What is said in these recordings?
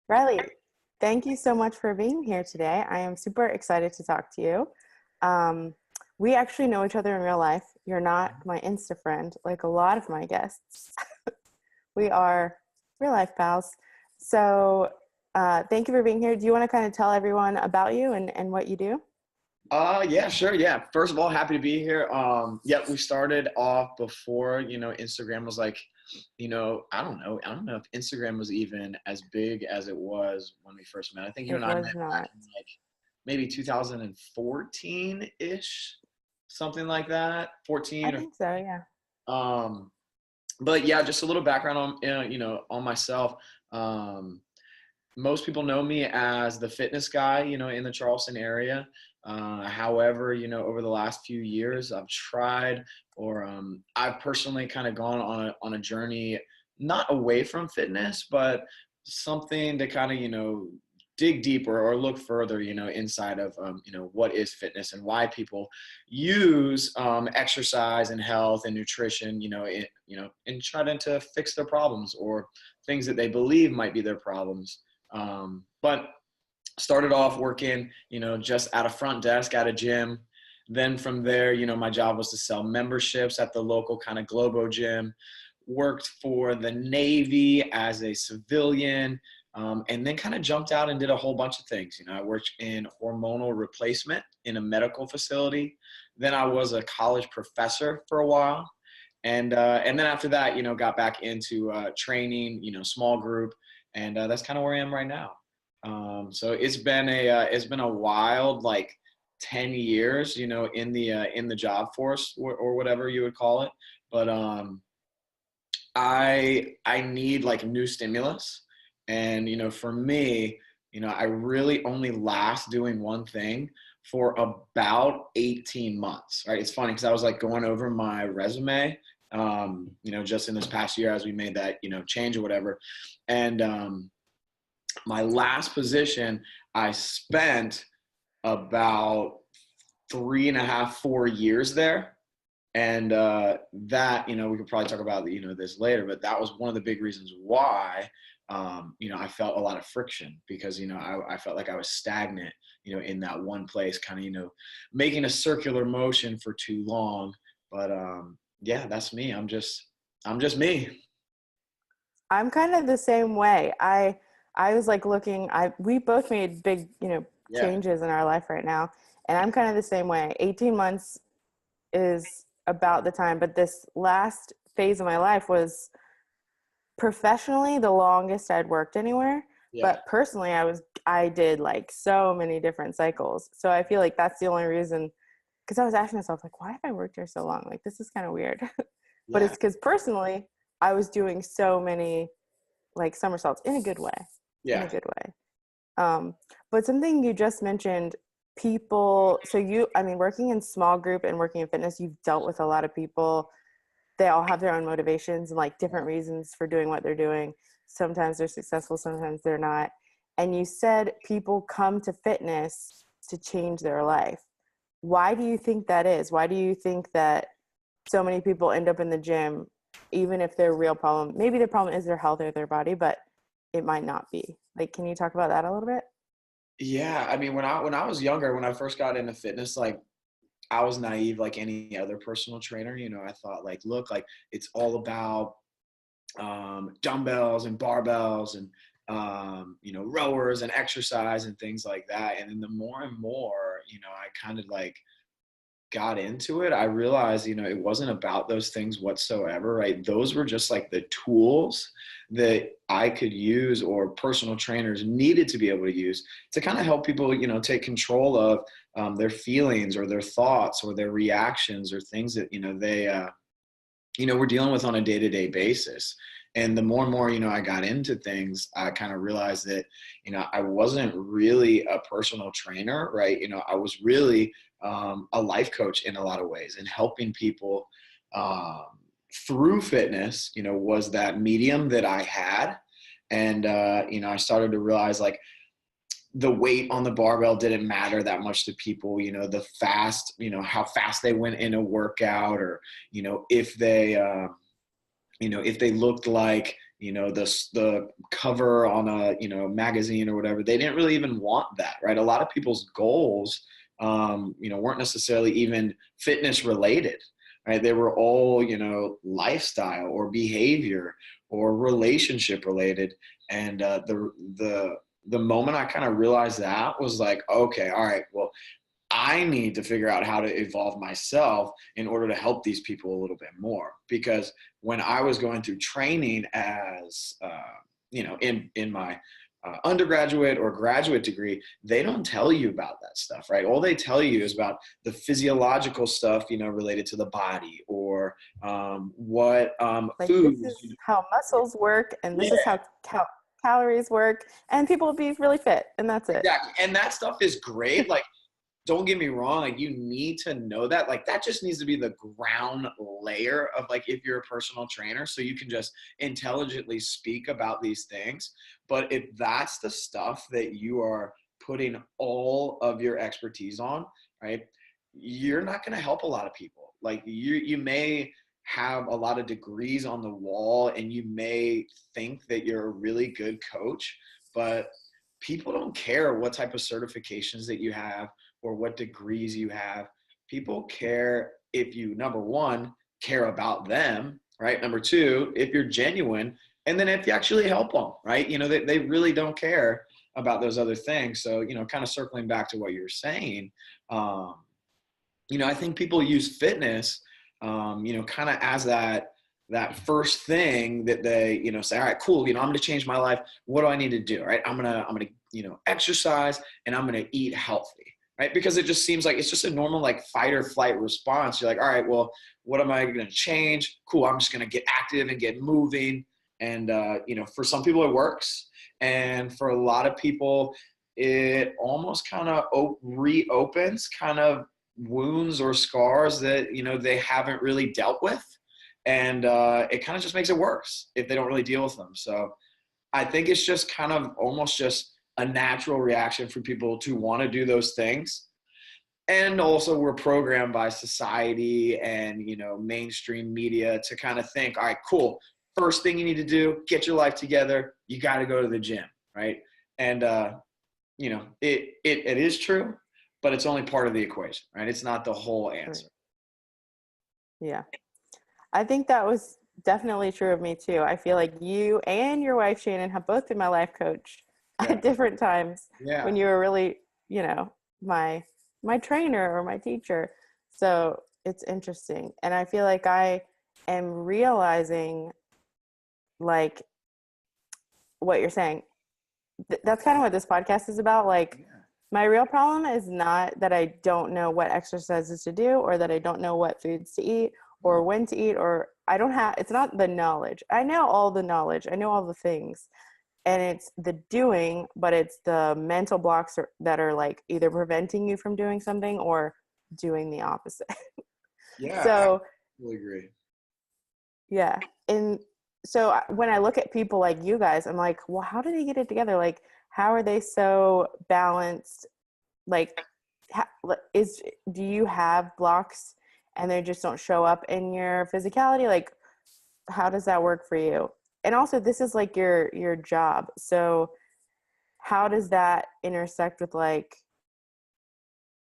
Riley, thank you so much for being here today. I am super excited to talk to you. Um, we actually know each other in real life. You're not my Insta friend like a lot of my guests. We are real life pals. So, thank you for being here. Do you want to kind of tell everyone about you and what you do? Yeah, sure. Yeah. First of all, happy to be here. Yeah, we started off before, Instagram was like, I don't know if Instagram was even as big as it was when we first met. I think you It and I met was back not. in like maybe 2014-ish, something like that, I 14 or think so, yeah. um, but yeah, just a little background on, on myself. Um, Most people know me as the fitness guy, in the Charleston area. However, over the last few years, I've tried, or I've personally kind of gone on a journey, not away from fitness, but something to kind of, dig deeper or look further, inside of, what is fitness and why people use exercise and health and nutrition, and try to fix their problems or things that they believe might be their problems. But started off working, just at a front desk at a gym. Then from there, my job was to sell memberships at the local kind of Globo gym. Worked for the Navy as a civilian, and then kind of jumped out and did a whole bunch of things. I worked in hormonal replacement in a medical facility. Then I was a college professor for a while. And then after that, got back into training, small group, and that's kind of where I am right now. So it's been a wild like 10 years, in the job force or whatever you would call it. But I need like new stimulus, and for me, I really only last doing one thing for about 18 months. Right? It's funny because I was like going over my resume, just in this past year as we made that change or whatever, and my last position, I spent about 3.5, 4 years there. And that, we could probably talk about, this later, but that was one of the big reasons why, I felt a lot of friction because, I felt like I was stagnant, in that one place, kind of, making a circular motion for too long. But yeah, that's me. I'm just me. I'm kind of the same way. I was like looking, I we both made big, Yeah. changes in our life right now, and I'm kind of the same way. 18 months is about the time, but this last phase of my life was professionally the longest I'd worked anywhere, Yeah. but personally I did like so many different cycles. So I feel like that's the only reason, because I was asking myself like, why have I worked here so long? Like this is kind of weird. But Yeah. it's because personally I was doing so many like somersaults in a good way, in a Yeah. good way. Um, but something you just mentioned, people, so I mean, working in small group and working in fitness, you've dealt with a lot of people. They all have their own motivations and like different reasons for doing what they're doing. Sometimes they're successful, sometimes they're not. And you said people come to fitness to change their life. Why do you think that is? Why do you think that so many people end up in the gym, even if their real problem, maybe their problem is their health or their body, but it might not be. Like, can you talk about that a little bit? Yeah, I mean, when I was younger, when I first got into fitness, like I was naive like any other personal trainer. I thought like, look, like it's all about dumbbells and barbells and rowers and exercise and things like that. And then the more and more, I kind of like got into it, I realized, it wasn't about those things whatsoever, right? Those were just like the tools that I could use or personal trainers needed to be able to use to kind of help people, take control of their feelings or their thoughts or their reactions or things that, we're dealing with on a day-to-day basis. And the more and more, I got into things, I kind of realized that, I wasn't really a personal trainer, right? I was really a life coach in a lot of ways, and helping people um, through fitness, was that medium that I had. And, I started to realize like, the weight on the barbell didn't matter that much to people, the fast, how fast they went in a workout, or, if they, if they looked like, the cover on a, magazine or whatever. They didn't really even want that, right? A lot of people's goals, weren't necessarily even fitness related, right? They were all, lifestyle or behavior or relationship related. And the moment I kind of realized that was like, okay, all right, well, I need to figure out how to evolve myself in order to help these people a little bit more. Because when I was going through training as, in my undergraduate or graduate degree, they don't tell you about that stuff, right? All they tell you is about the physiological stuff, related to the body, or what Like this foods. is how muscles work, and this is Yeah, how calories work, and people will be really fit, and that's it. exactly. And that stuff is great. Like, don't get me wrong, like you need to know that. Like that just needs to be the ground layer of like if you're a personal trainer, so you can just intelligently speak about these things. But if that's the stuff that you are putting all of your expertise on, right, you're not going to help a lot of people. Like you may have a lot of degrees on the wall and you may think that you're a really good coach, but people don't care what type of certifications that you have or what degrees you have. People care if you, number one, care about them, right? Number two, if you're genuine, and then if you actually help them, right? They really don't care about those other things. So, kind of circling back to what you were saying, I think people use fitness, kind of as that first thing that they, say, all right, cool, I'm going to change my life. What do I need to do? Right. I'm going to, exercise and I'm going to eat healthy. Right. Because it just seems like it's just a normal, like fight or flight response. You're like, all right, well, what am I going to change? Cool. I'm just going to get active and get moving. And, for some people it works. And for a lot of people, it almost kind of reopens kind of wounds or scars that, they haven't really dealt with. And it kind of just makes it worse if they don't really deal with them. So I think it's just kind of almost just a natural reaction for people to want to do those things. And also we're programmed by society and, mainstream media to kind of think, all right, cool. First thing you need to do, get your life together. You got to go to the gym, right? And, it is true, but it's only part of the equation, right? It's not the whole answer. Yeah. I think that was definitely true of me too. I feel like you and your wife Shannon have both been my life coach Yeah. at different times Yeah. when you were really, my trainer or my teacher. So it's interesting. And I feel like I am realizing like what you're saying. That's kind of what this podcast is about. Like my real problem is not that I don't know what exercises to do or that I don't know what foods to eat or when to eat, or I don't have, it's not the knowledge. I know all the knowledge. I know all the things, and it's the doing, but it's the mental blocks that are like either preventing you from doing something or doing the opposite. Yeah. So I totally agree. yeah. And so when I look at people like you guys, I'm like, well, how do they get it together? Like, how are they so balanced? Like, do you have blocks and they just don't show up in your physicality? Like, how does that work for you? And also, this is like your job. So how does that intersect with like,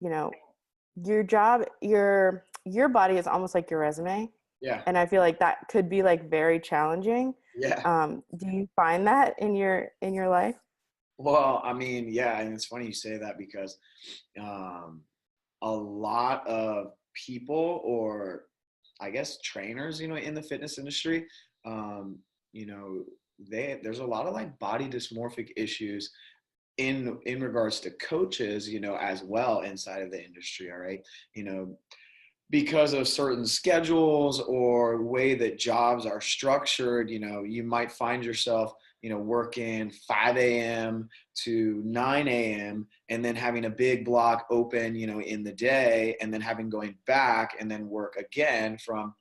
your job, your body is almost like your resume. Yeah. And I feel like that could be like very challenging. Yeah. Do you find that in your life? Well, I mean, yeah, and it's funny you say that because a lot of people, or I guess trainers, in the fitness industry, um, you know, there's a lot of like body dysmorphic issues in regards to coaches, as well inside of the industry. All right, you know, because of certain schedules or way that jobs are structured, you might find yourself, working 5 a.m. to 9 a.m. and then having a big block open, in the day, and then having going back and then work again from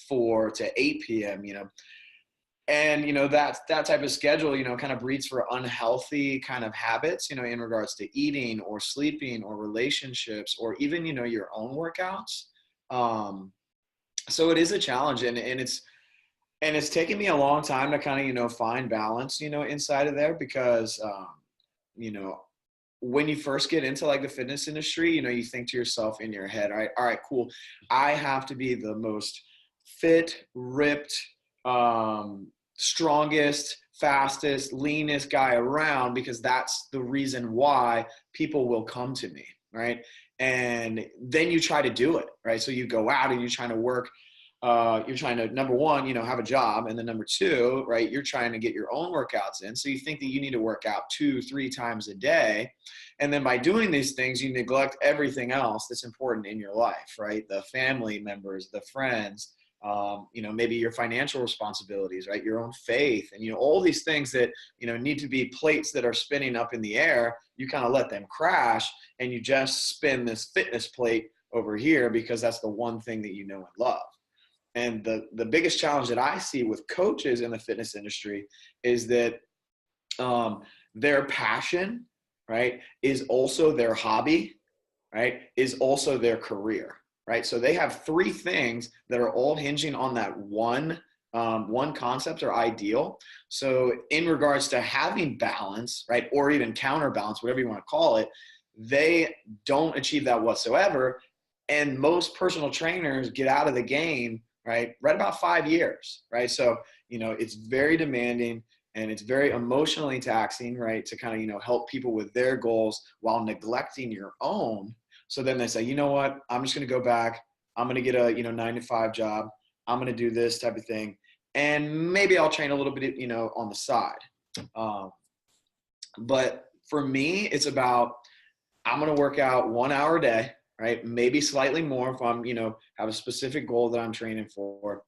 4 to 8 p.m., And, that type of schedule, kind of breeds for unhealthy kind of habits, in regards to eating or sleeping or relationships or even, your own workouts. So it is a challenge, and it's, And it's taken me a long time to kind of, find balance, inside of there because, you know, when you first get into like the fitness industry, you think to yourself in your head, all right, cool. I have to be the most fit, ripped, strongest, fastest, leanest guy around because that's the reason why people will come to me, right? And then you try to do it, right? So you go out and you're trying to work, you're trying to, number one, have a job, and then number two, right, you're trying to get your own workouts in. So you think that you need to work out 2-3 times a day, and then by doing these things you neglect everything else that's important in your life, right? The family members, the friends, maybe your financial responsibilities, right? Your own faith, and all these things that need to be plates that are spinning up in the air. You kind of let them crash, and you just spin this fitness plate over here because that's the one thing that you know and love. And the biggest challenge that I see with coaches in the fitness industry is that their passion, right, is also their hobby, right, is also their career, right? So they have three things that are all hinging on that one concept or ideal. So in regards to having balance, right, or even counterbalance, whatever you want to call it, they don't achieve that whatsoever. And most personal trainers get out of the game, right about 5 years, right? So, it's very demanding and it's very emotionally taxing, right? To kind of, help people with their goals while neglecting your own. So then they say, you know what, I'm just going to go back. I'm going to get a, 9-to-5 job. I'm going to do this type of thing. And maybe I'll train a little bit, on the side. Um, but for me, it's about, I'm going to work out 1 hour a day, right? Maybe slightly more if I'm, have a specific goal that I'm training for.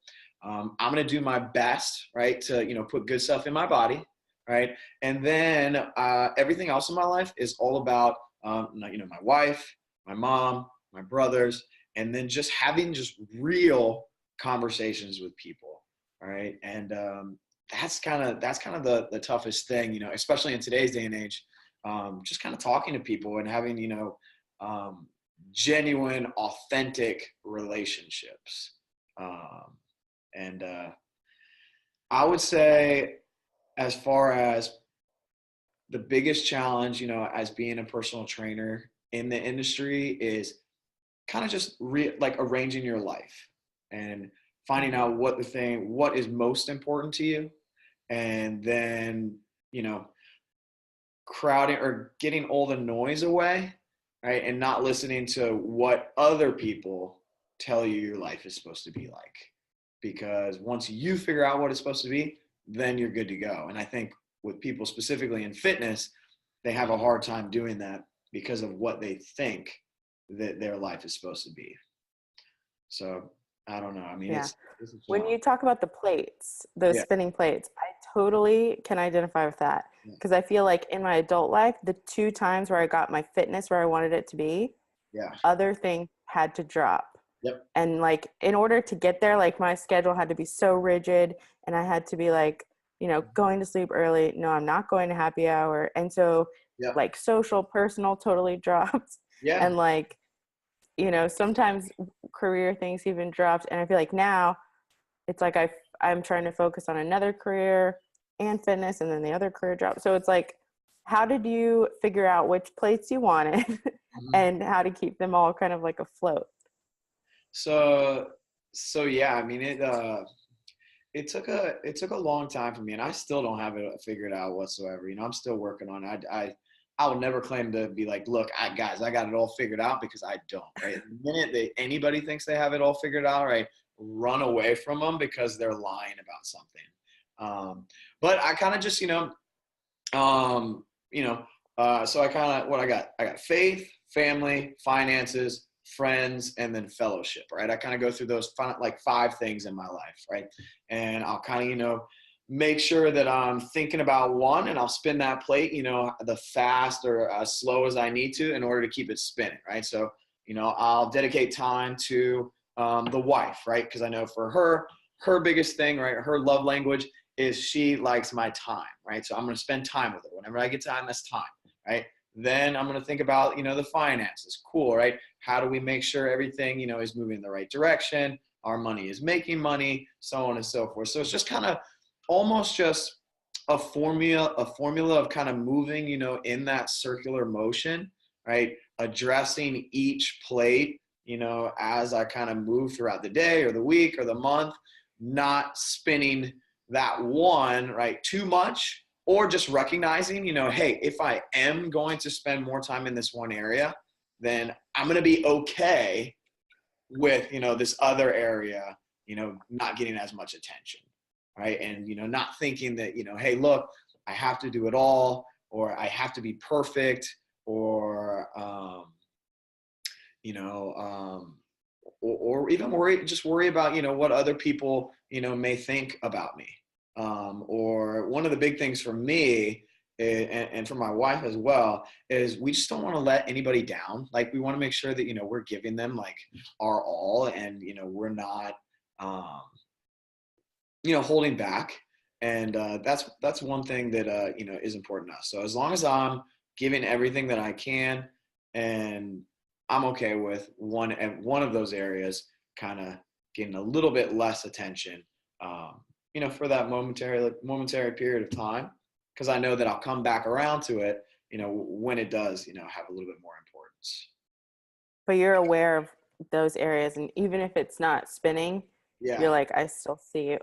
I'm going to do my best, right, to, put good stuff in my body, right? And then everything else in my life is all about, my wife, my mom, my brothers, and then just having just real conversations with people, right? And that's kind of the toughest thing, especially in today's day and age. Just kind of talking to people and having, um, genuine, authentic relationships. And I would say, as far as the biggest challenge, as being a personal trainer in the industry, is kind of just like arranging your life and finding out what is most important to you. And then, crowding or getting all the noise away, right? And not listening to what other people tell you your life is supposed to be like. Because once you figure out what it's supposed to be, then you're good to go. And I think with people specifically in fitness, they have a hard time doing that because of what they think that their life is supposed to be. So I don't know. I mean, Yeah. it's a When challenge. you talk about the plates, those Yeah. spinning plates, I totally can identify with that Yeah. because I feel like in my adult life, the two times where I got my fitness where I wanted it to be, Yeah. other things had to drop. Yep. And like in order to get there, like my schedule had to be so rigid and I had to be like, going to sleep early. No, I'm not going to happy hour. And so Yep. like social, personal totally dropped. Yeah. And like, sometimes career things even dropped. And I feel like now it's like I'm trying to focus on another career and fitness, and then the other career dropped. So it's like, how did you figure out which plates you wanted Mhm. and how to keep them all kind of like afloat? So so yeah, I mean it took a long time for me, and I still don't have it figured out whatsoever. I'm still working on it. I will never claim to be like, look, guys, I got it all figured out, because I don't. Right? The minute that anybody thinks they have it all figured out, right, run away from them because they're lying about something. But I kind of just, um, you know, so I kind of, what I got faith, family, finances, friends, and then fellowship, right? I kind of go through those like 5 things in my life, right? And I'll kind of, make sure that I'm thinking about one, and I'll spin that plate, the fast or as slow as I need to in order to keep it spinning, right? So, I'll dedicate time to the wife, right? Because I know for her biggest thing, right, her love language is she likes my time, right? So I'm going to spend time with her. Whenever I get time, that's time, right? Then I'm going to think about, the finances. Cool, right? How do we make sure everything, is moving in the right direction? our money is making money, so on and so forth. So it's just kind of almost just a formula of kind of moving, in that circular motion, right? Addressing each plate, as I kind of move throughout the day or the week or the month, not spinning that one, right, too much, or just recognizing, hey, if I am going to spend more time in this one area, then I'm going to be okay with, this other area, not getting as much attention, right? And, not thinking that, hey, look, I have to do it all, or I have to be perfect, or, or even worry about, what other people, may think about me. Or one of the big things for me, and for my wife as well, is we just don't want to let anybody down. Like, we want to make sure that, we're giving them like our all, and, we're not, holding back. And that's one thing that, is important to us. So as long as I'm giving everything that I can, and I'm okay with one of those areas kind of getting a little bit less attention, for that momentary period of time, because I know that I'll come back around to it, when it does, have a little bit more importance. But you're aware of those areas, and even if it's not spinning, you're Yeah. like, I still see you,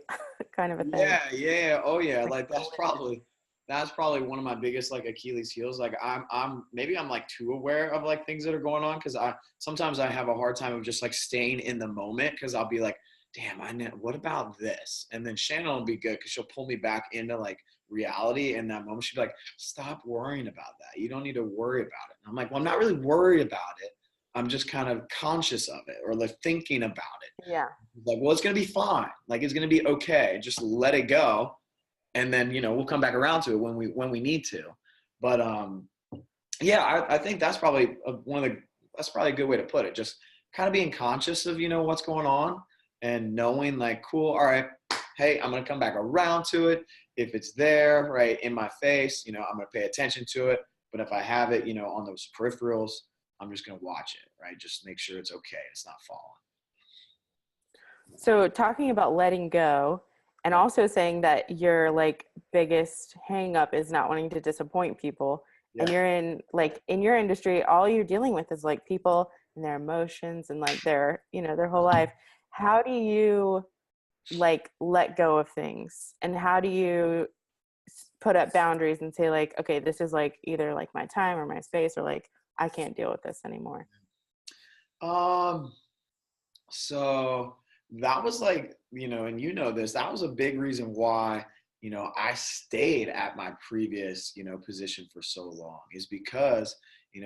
kind of a thing. Yeah. Oh yeah. Like, Like that's probably one of my biggest like Achilles heels. Like I'm like too aware of like things that are going on, because sometimes I have a hard time of just like staying in the moment, because I'll be like, damn, I know, what about this? And then Shannon will be good because she'll pull me back into like reality in that moment. She'll be like, stop worrying about that. You don't need to worry about it. And I'm like, well, I'm not really worried about it. I'm just kind of conscious of it, or like thinking about it. yeah. Like, well, it's going to be fine. Like, it's going to be okay. Just let it go. And then, we'll come back around to it when we need to. But, yeah, I think that's probably that's probably a good way to put it. Just kind of being conscious of, what's going on, and knowing like, cool. All right. Hey, I'm going to come back around to it. If it's there, right, in my face, I'm going to pay attention to it. But if I have it, on those peripherals, I'm just going to watch it, right? Just make sure it's okay. It's not falling. So talking about letting go, and also saying that your like biggest hang up is not wanting to disappoint people. And Yeah. you're in your industry, all you're dealing with is like people and their emotions and like their whole life. How do you like let go of things, and how do you put up boundaries and say like, okay, this is like either like my time or my space, or like I can't deal with this anymore? Um, so that was like, and this, that was a big reason why, I stayed at my previous, position for so long, is because,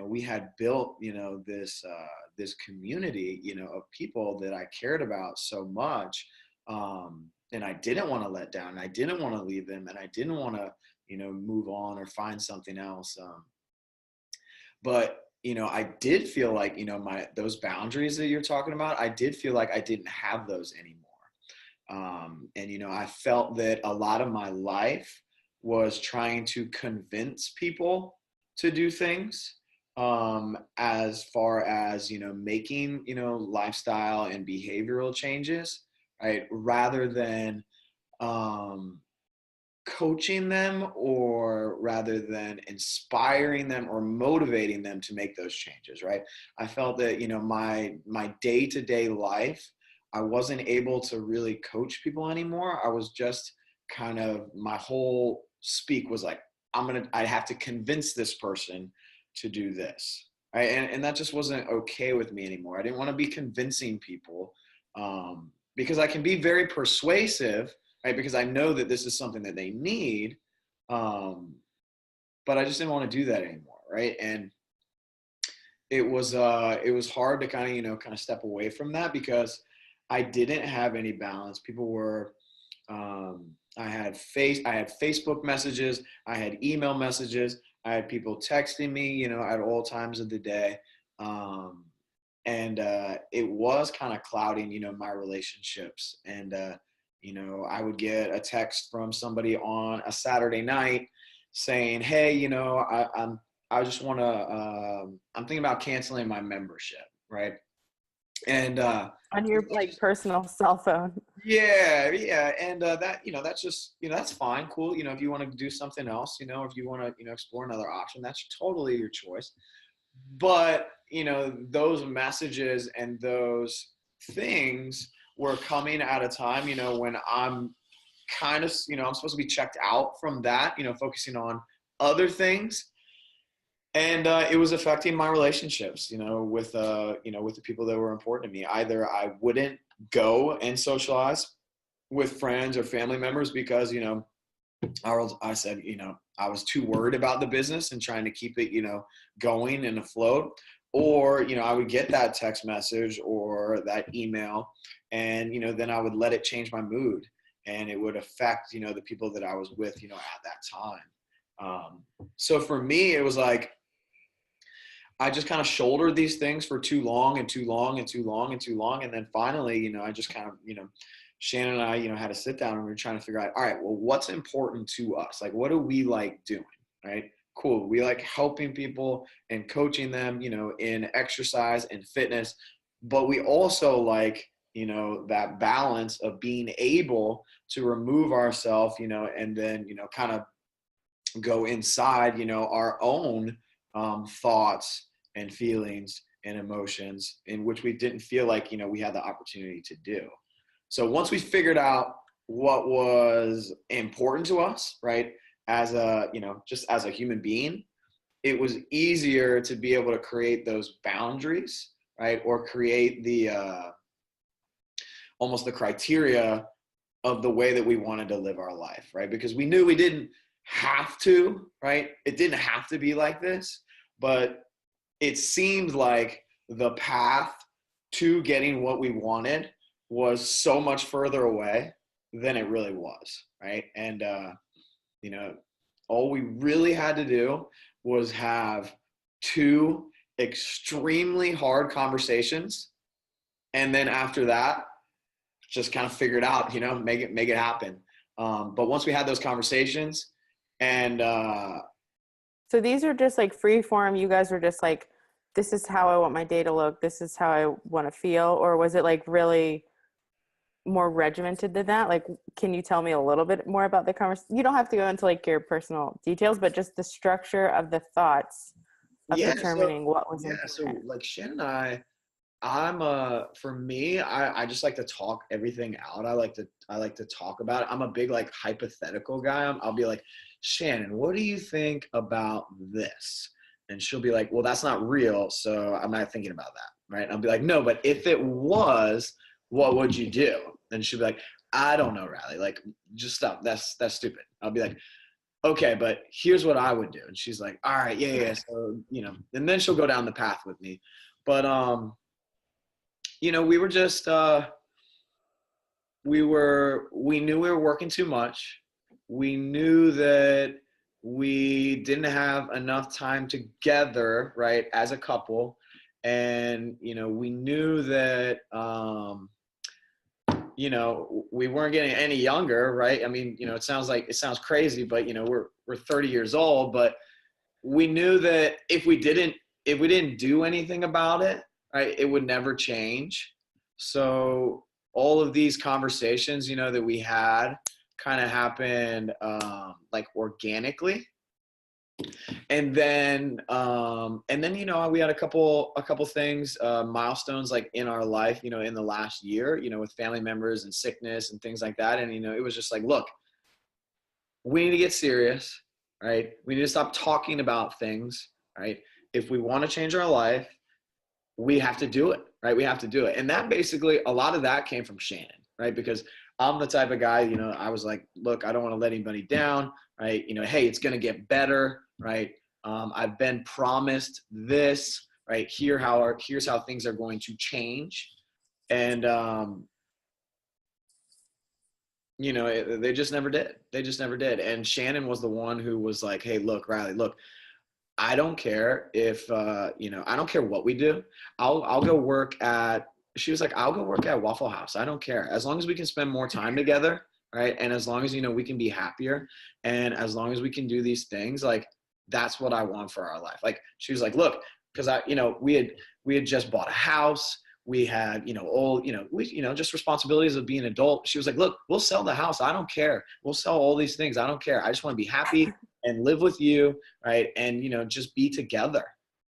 we had built, this community, of people that I cared about so much. And I didn't want to let down. I didn't want to leave them, and I didn't want to, move on or find something else. But I did feel like, those boundaries that you're talking about, I did feel like I didn't have those anymore. And I felt that a lot of my life was trying to convince people to do things, as far as making lifestyle and behavioral changes, right, rather than um, coaching them, or rather than inspiring them or motivating them to make those changes, right? I felt that my day-to-day life, I wasn't able to really coach people anymore. I was just kind of, my whole speak was like, I have to convince this person to do this, right? And that just wasn't okay with me anymore. I didn't want to be convincing people, because I can be very persuasive, right? Because I know that this is something that they need, but I just didn't want to do that anymore, right? And it was hard to kind of step away from that, because I didn't have any balance. People were, I had Facebook messages, I had email messages, I had people texting me, at all times of the day, and it was kind of clouding, my relationships. And I would get a text from somebody on a Saturday night saying, hey, I just want to, I'm thinking about canceling my membership, right? And On your like personal cell phone. yeah, yeah, and that, that's just, that's fine, cool. If you want to do something else, if you want to, explore another option, that's totally your choice. But those messages and those things were coming at a time, when I'm kind of, I'm supposed to be checked out from that, focusing on other things. And it was affecting my relationships, with the people that were important to me. Either I wouldn't go and socialize with friends or family members because, I said, I was too worried about the business and trying to keep it, going and afloat. Or, I would get that text message or that email, and, then I would let it change my mood, and it would affect, the people that I was with, at that time. So for me, it was like, I just kind of shouldered these things for too long and too long and too long and too long. And then finally, I just kind of, Shannon and I, had to sit down and we were trying to figure out, all right, well, what's important to us? Like, what do we like doing? Right? Cool. We like helping people and coaching them, in exercise and fitness, but we also like, that balance of being able to remove ourselves, and then, kind of go inside, our own thoughts and feelings and emotions, in which we didn't feel like, we had the opportunity to do. So once we figured out what was important to us, right, as a, just as a human being, it was easier to be able to create those boundaries, right, or create the almost the criteria of the way that we wanted to live our life, right? Because we knew we didn't have to, right? It didn't have to be like this, but it seemed like the path to getting what we wanted was so much further away than it really was, right? And, all we really had to do was have two extremely hard conversations. And then after that, just kind of figure it out, make it happen. But once we had those conversations and, So these are just like free form. You guys were just like, this is how I want my day to look. This is how I want to feel. Or was it like really more regimented than that? Like, can you tell me a little bit more about the conversation? You don't have to go into like your personal details, but just the structure of the thoughts of yeah, so, determining what was yeah, so important. like Shannon and I'm for me, I just like to talk everything out. I like to talk about it. I'm a big like hypothetical guy. I'll be like, Shannon, what do you think about this? And she'll be like, well, that's not real, so I'm not thinking about that, right? And I'll be like, no, but if it was, what would you do? And she'll be like, I don't know, Riley. Like, just stop. That's stupid. I'll be like, okay, but here's what I would do. And she's like, all right, yeah, yeah. So, and then she'll go down the path with me. But we were just we knew we were working too much. We knew that we didn't have enough time together, right, as a couple. And we knew that we weren't getting any younger, right? I mean, it sounds crazy, but we're 30 years old, but we knew that if we didn't do anything about it, right, it would never change. So all of these conversations, that we had kind of happened like organically. And then we had a couple things, milestones like in our life, in the last year, with family members and sickness and things like that. And it was just like, look, we need to get serious, right? We need to stop talking about things, right? If we want to change our life, we have to do it, right? We have to do it. And that basically, a lot of that came from Shannon, right? Because I'm the type of guy, I was like, look, I don't want to let anybody down, right? Hey, it's going to get better, right? I've been promised this, right? Here's how things are going to change. And, they just never did. They just never did. And Shannon was the one who was like, hey, look, Riley, look, I don't care if, I don't care what we do. I'll go work at, she was like, I'll go work at Waffle House. I don't care. As long as we can spend more time together, right? And as long as, we can be happier, and as long as we can do these things, like, that's what I want for our life. Like, she was like, look, because we had just bought a house. we had, all, just responsibilities of being an adult. She was like, look, we'll sell the house. I don't care. We'll sell all these things. I don't care. I just want to be happy and live with you. Right. And, just be together.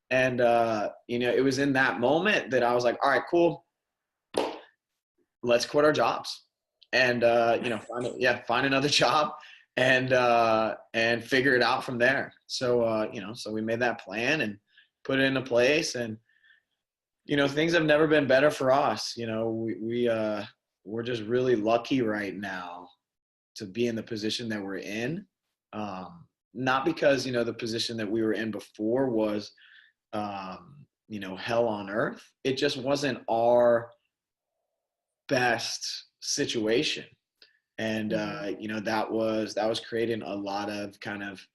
And, it was in that moment that I was like, all right, cool. Let's quit our jobs and, find another job and figure it out from there. So, so we made that plan and put it into place, and, things have never been better for us. We're just really lucky right now to be in the position that we're in. Not because, the position that we were in before was, hell on earth. It just wasn't our best situation. And, that was creating a lot of kind of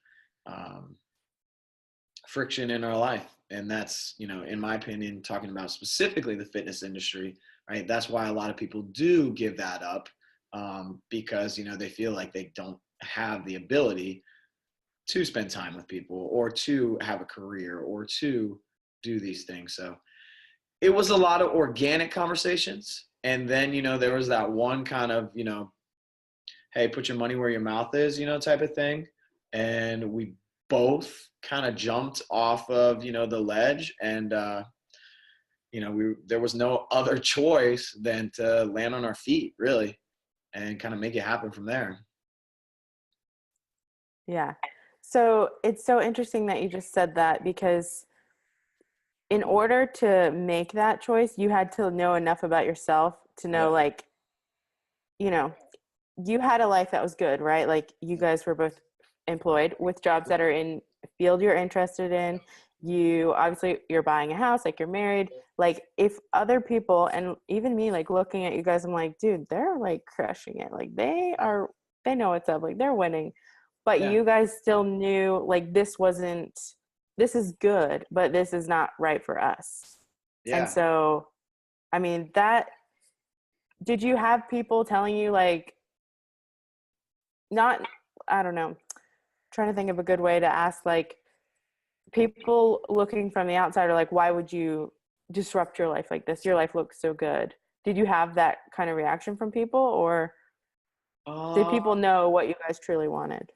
friction in our life. And that's, in my opinion, talking about specifically the fitness industry, right? That's why a lot of people do give that up, because, they feel like they don't have the ability to spend time with people or to have a career or to do these things. So it was a lot of organic conversations. And then, there was that one kind of, hey, put your money where your mouth is, type of thing. And we both kind of jumped off of, the ledge, and, there was no other choice than to land on our feet, really, and kind of make it happen from there. Yeah. So it's so interesting that you just said that, because in order to make that choice, you had to know enough about yourself to know, like, you had a life that was good, right? Like, you guys were both employed with jobs that are in a field you're interested in. You obviously, you're buying a house, like, you're married. Like, if other people, and even me, like, looking at you guys, I'm like, dude, they're like crushing it. Like, they know what's up. Like, they're winning. But Yeah. you guys still knew, like, this is good, but this is not right for us. And Yeah. so, I mean, did you have people telling you, like, not, I don't know, trying to think of a good way to ask, like, people looking from the outside are like, why would you disrupt your life like this? Your life looks so good. Did you have that kind of reaction from people, or did Uh, people know what you guys truly wanted?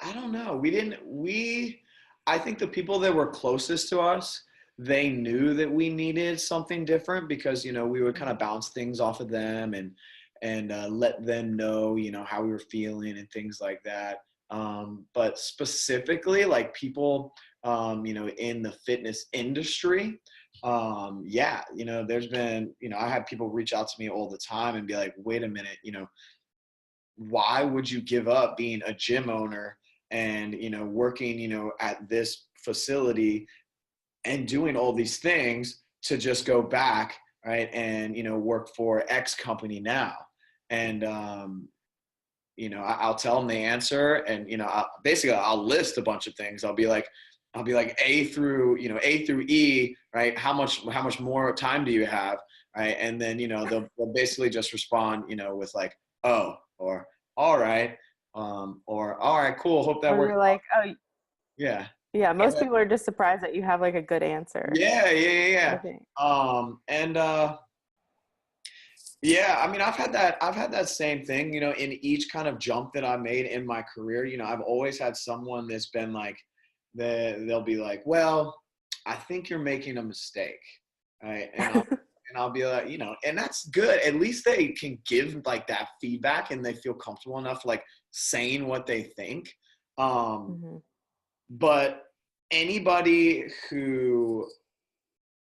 I don't know. I think the people that were closest to us, they knew that we needed something different because, we would kind of bounce things off of them and let them know, how we were feeling and things like that. But specifically, like, people, in the fitness industry, yeah, there's been, I have people reach out to me all the time and be like, wait a minute, why would you give up being a gym owner and, working, at this facility and doing all these things to just go back, right, and, work for X company now? And, I'll tell them the answer, and, basically I'll list a bunch of things. I'll be like A through E, right? How much more time do you have? Right. And then, they'll basically just respond, with like, oh, or all right. Or all right, cool. Hope that Or works you're out. like, oh, Yeah. yeah, most And people are just surprised that you have, like, a good answer, I yeah. think. And yeah, I mean, I've had that same thing, in each kind of jump that I made in my career. I've always had someone that's been like, they'll be like, well, I think you're making a mistake. Right. And I'll be like, and that's good. At least they can give like that feedback and they feel comfortable enough, like, saying what they think. Mm-hmm. But anybody who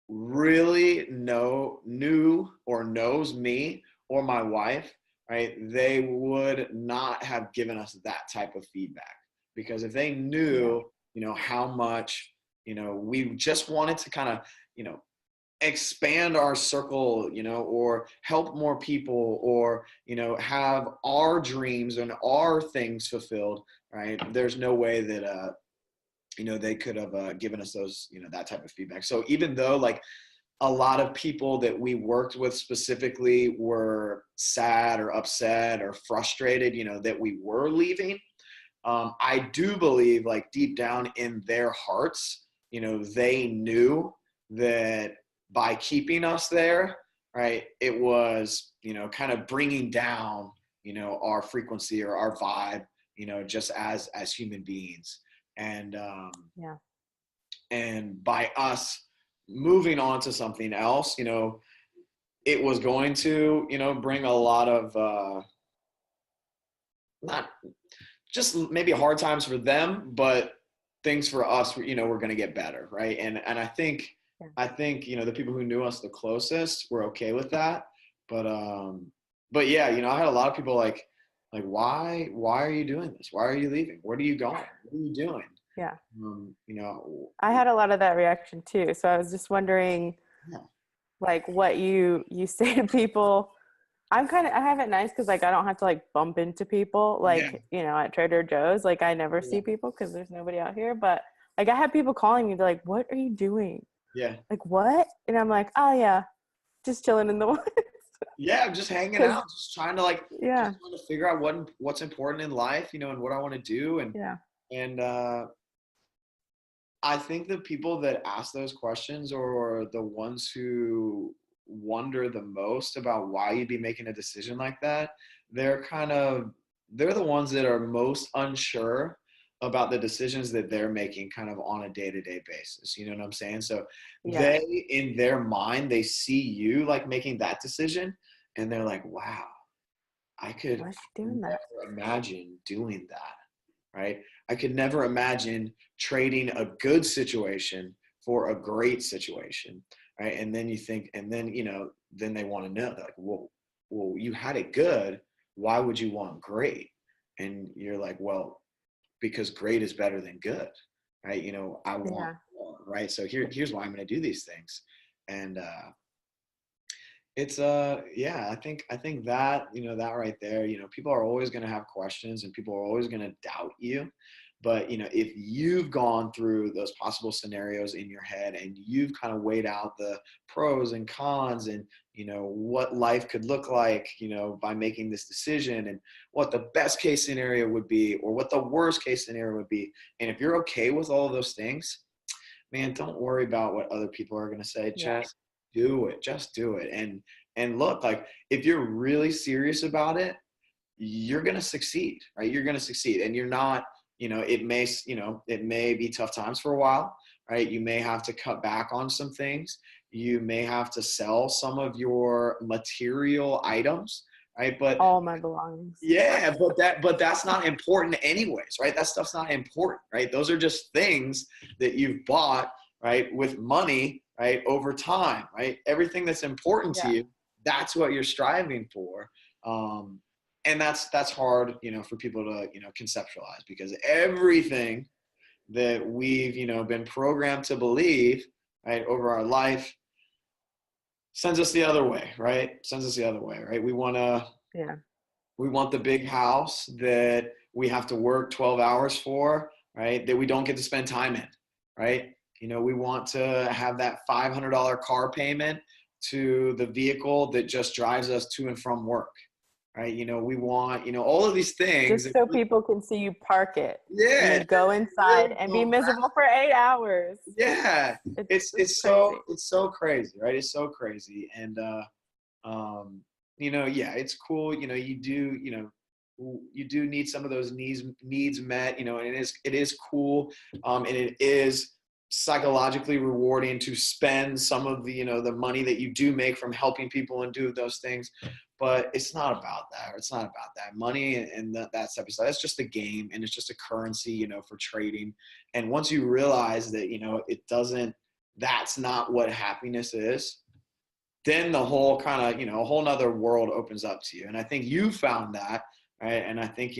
really knew or knows me or my wife, right, they would not have given us that type of feedback, because if they Yeah. knew, how much, we just wanted to kind of, expand our circle, or help more people, or, have our dreams and our things fulfilled, right? There's no way that, they could have given us those, that type of feedback. So even though, like, a lot of people that we worked with specifically were sad or upset or frustrated, that we were leaving, I do believe, like, deep down in their hearts, they knew that by keeping us there, right, it was, kind of bringing down, our frequency or our vibe, just as human beings. And, Yeah. and by us moving on to something else, it was going to, bring a lot of, not just maybe hard times for them, but things for us, we're going to get better. Right. And Yeah. I think, the people who knew us the closest were okay with that. But yeah, I had a lot of people like, why are you doing this? Why are you leaving? Where are you going? What are you doing? Yeah. Um, you know, I had a lot of that reaction too. So I was just wondering, yeah, like, what you say to people. I have it nice because like I don't have to like bump into people yeah, like, at Trader Joe's. Like I never yeah, see people because there's nobody out here. But like I have people calling me, they're like, "What are you doing?" yeah, Like, what? And I'm like, "Oh yeah, just chilling in the woods." yeah. Just hanging Because out, just trying to yeah, figure out what's important in life, and what I want to do. yeah, And I think the people that ask those questions are the ones who wonder the most about why you'd be making a decision like that. They're the ones that are most unsure about the decisions that they're making kind of on a day-to-day basis. You know what I'm saying? So yeah. in their mind, they see you like making that decision and they're like, wow, I could Why is she doing that? never imagine doing that. Right? I could never imagine trading a good situation for a great situation, right? And then you think, and then then they want to know, they're like, well, you had it good. Why would you want great? And you're like, well, because great is better than good, right? I want Yeah, more, right? So here's why I'm going to do these things, and it's yeah, I think that that right there, people are always going to have questions and people are always going to doubt you. But if you've gone through those possible scenarios in your head and you've kind of weighed out the pros and cons and what life could look like by making this decision, and what the best case scenario would be or what the worst case scenario would be, and if you're okay with all of those things, man, don't worry about what other people are going to say. yeah, Just do it. And look, like, if you're really serious about it, you're going to succeed, right? You're going to succeed. And you're not, it may be tough times for a while, right? You may have to cut back on some things. You may have to sell some of your material items, right? But all my belongings. yeah, but that's not important anyways, right? That stuff's not important, right? Those are just things that you've bought, right, with money, right, over time, right? Everything that's important to Yeah, you, that's what you're striving for. And that's hard, for people to, conceptualize, because everything that we've, been programmed to believe, right, over our life sends us the other way, right? Sends us the other way, right? yeah, We want the big house that we have to work 12 hours for, right? That we don't get to spend time in, right? We want to have that $500 car payment to the vehicle that just drives us to and from work, right? We want, all of these things. just so people can see you park it and Yeah, then go inside really and be don't miserable for 8 hours. yeah, It's it's just it's so crazy. it's so crazy, right? It's so crazy. And um yeah, it's cool. You do need some of those needs met, and it is cool, and it is psychologically rewarding to spend some of the money that you do make from helping people and do those things. But it's not about that. It's not about that money and that stuff. That's just a game, and it's just a currency, for trading. And once you realize that, it doesn't, that's not what happiness is, then the whole kind of, a whole nother world opens up to you. And I think you found that, right? And I think,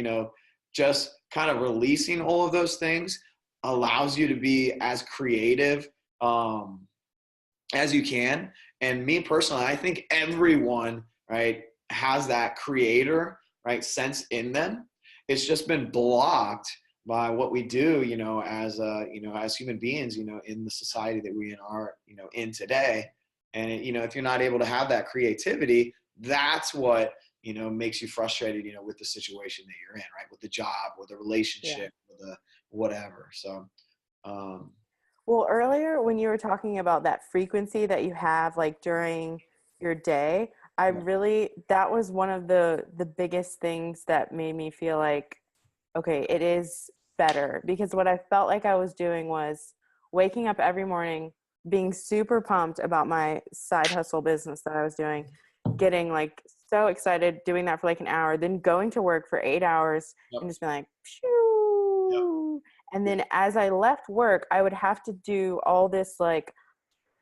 just kind of releasing all of those things allows you to be as creative as you can. And me personally, I think everyone, right, has that creator, right, sense in them. It's just been blocked by what we do, as human beings, in the society that we are, in today. And, if you're not able to have that creativity, that's what, makes you frustrated, with the situation that you're in, right? With the job, with the Yeah. relationship, with the whatever. So, um, Well, earlier when you were talking about that frequency that you have like during your day, I Yeah. really that was one of the biggest things that made me feel like okay, it is better because what I felt like I was doing was waking up every morning, being super pumped about my side hustle business that I was doing, getting like so excited doing that for like an hour, then going to work for 8 hours Yep. and just being like, Yep. shoo. And then as I left work, I would have to do all this like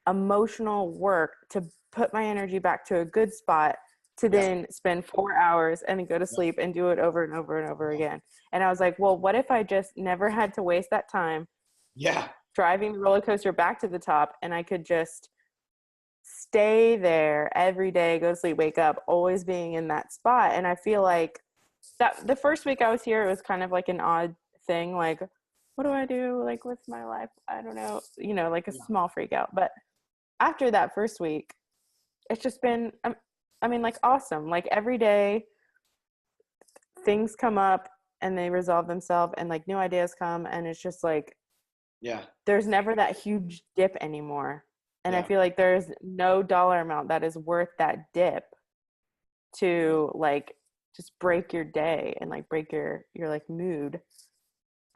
emotional work to put my energy back to a good spot to Yeah. then spend 4 hours and then go to Yep. sleep and do it over and over and over again. And I was like, well, what if I just never had to waste that time Yeah. driving the roller coaster back to the top and I could just stay there every day, go to sleep, wake up, always being in that spot. And I feel like that the first week I was here, it was kind of like an odd thing. Like, what do I do? Like, what's my life? I don't know, like a Yeah. small freak out. But after that first week, it's just been, I mean, like awesome. Like every day things come up and they resolve themselves and like new ideas come. And it's just like, Yeah. there's never that huge dip anymore. And I Yeah. feel like there's no dollar amount that is worth that dip to like just break your day and like break your like mood.